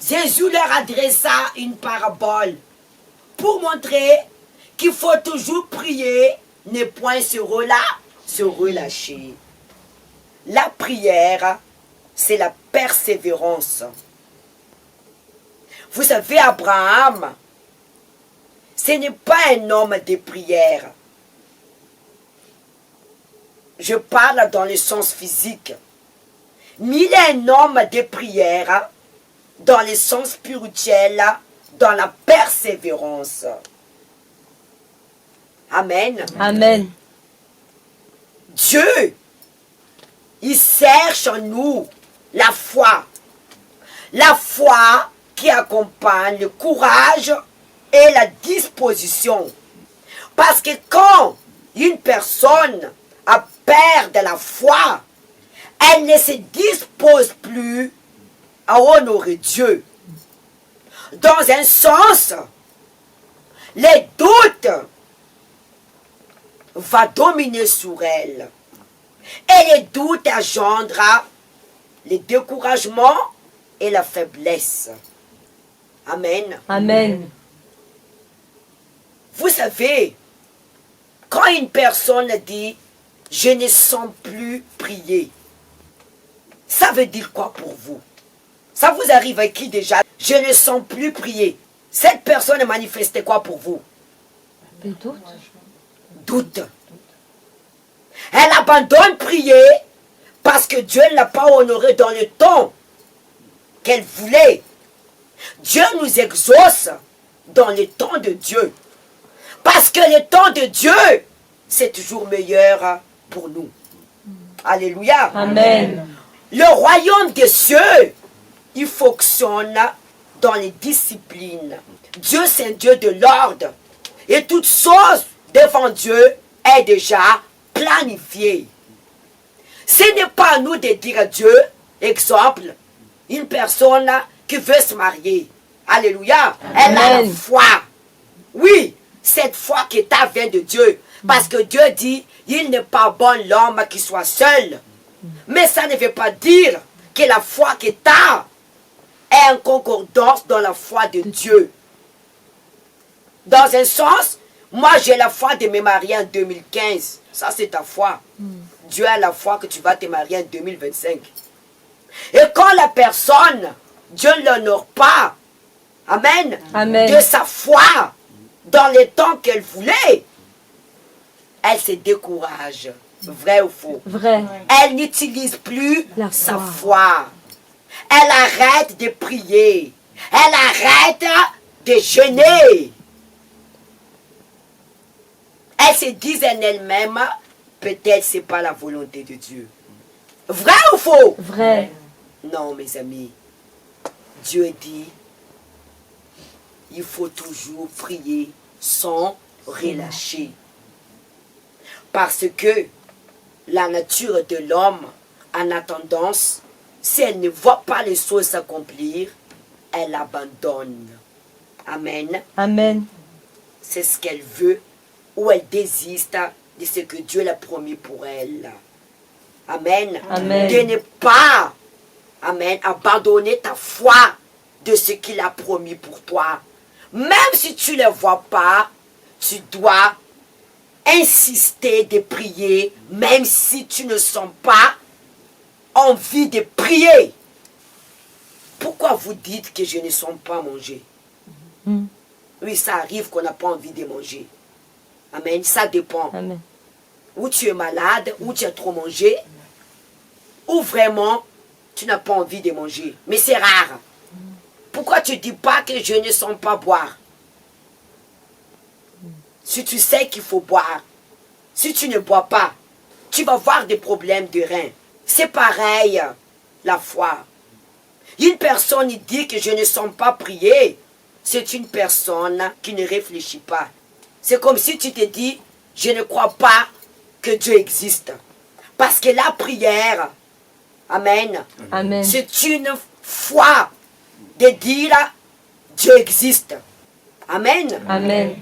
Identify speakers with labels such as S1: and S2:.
S1: Jésus leur adressa une parabole pour montrer qu'il faut toujours prier, ne point se relâcher. La prière, c'est la persévérance. Vous savez, Abraham, ce n'est pas un homme de prière. Je parle dans le sens physique. Mais il est un homme de prière dans le sens spirituel, dans la persévérance. Amen.
S2: Amen.
S1: Dieu, il cherche en nous la foi. La foi qui accompagne le courage et la disposition. Parce que quand une personne a peur de la foi, elle ne se dispose plus à honorer Dieu. Dans un sens, les doutes vont dominer sur elle. Et les doutes engendrent le découragement et la faiblesse. Amen.
S2: Amen.
S1: Vous savez, quand une personne dit « je ne sens plus prier », ça veut dire quoi pour vous? Ça vous arrive à qui déjà? Je ne sens plus prier. Cette personne manifeste quoi pour vous?
S2: Le doute.
S1: Doute. Elle abandonne prier parce que Dieu ne l'a pas honorée dans le temps qu'elle voulait. Dieu nous exauce dans le temps de Dieu. Parce que le temps de Dieu, c'est toujours meilleur pour nous. Alléluia.
S2: Amen.
S1: Le royaume des cieux, il fonctionne dans les disciplines. Dieu, c'est un Dieu de l'ordre. Et toute chose devant Dieu est déjà planifiée. Ce n'est pas à nous de dire à Dieu, exemple, une personne qui veut se marier. Alléluia. Elle a la foi. Oui, cette foi qui vient de Dieu. Parce que Dieu dit, il n'est pas bon l'homme qui soit seul. Mais ça ne veut pas dire que la foi que tu as est en concordance dans la foi de Dieu. Dans un sens, moi j'ai la foi de me marier en 2015. Ça c'est ta foi. Dieu a la foi que tu vas te marier en 2025. Et quand la personne, Dieu ne l'honore pas, amen,
S2: Amen,
S1: de sa foi dans le temps qu'elle voulait, elle se décourage. Vrai ou faux?
S2: Vrai.
S1: Elle n'utilise plus
S2: La
S1: sa
S2: foi.
S1: foi. Elle arrête de prier. Elle arrête de jeûner. Elle se dit en elle-même, peut-être c'est pas la volonté de Dieu. Vrai ou faux?
S2: Vrai.
S1: Non, mes amis. Dieu dit, il faut toujours prier sans relâcher. Parce que la nature de l'homme en a tendance, si elle ne voit pas les choses s'accomplir, elle abandonne. Amen.
S2: Amen.
S1: C'est ce qu'elle veut ou elle désiste de ce que Dieu l'a promis pour elle. Amen.
S2: Amen.
S1: De ne pas, amen, abandonner ta foi de ce qu'il a promis pour toi. Même si tu ne le vois pas, tu dois insister de prier, même si tu ne sens pas envie de prier. Pourquoi vous dites que je ne sens pas manger? Oui, ça arrive qu'on n'a pas envie de manger. Amen, ça dépend.
S2: Amen.
S1: Ou tu es malade, ou tu as trop mangé, ou vraiment tu n'as pas envie de manger. Mais c'est rare. Pourquoi tu ne dis pas que je ne sens pas boire? Si tu sais qu'il faut boire, si tu ne bois pas, tu vas avoir des problèmes de reins. C'est pareil, la foi. Une personne qui dit que je ne sens pas prier, c'est une personne qui ne réfléchit pas. C'est comme si tu te dis, je ne crois pas que Dieu existe. Parce que la prière, amen,
S2: Amen.
S1: c'est une foi de dire Dieu existe. Amen.
S2: Amen.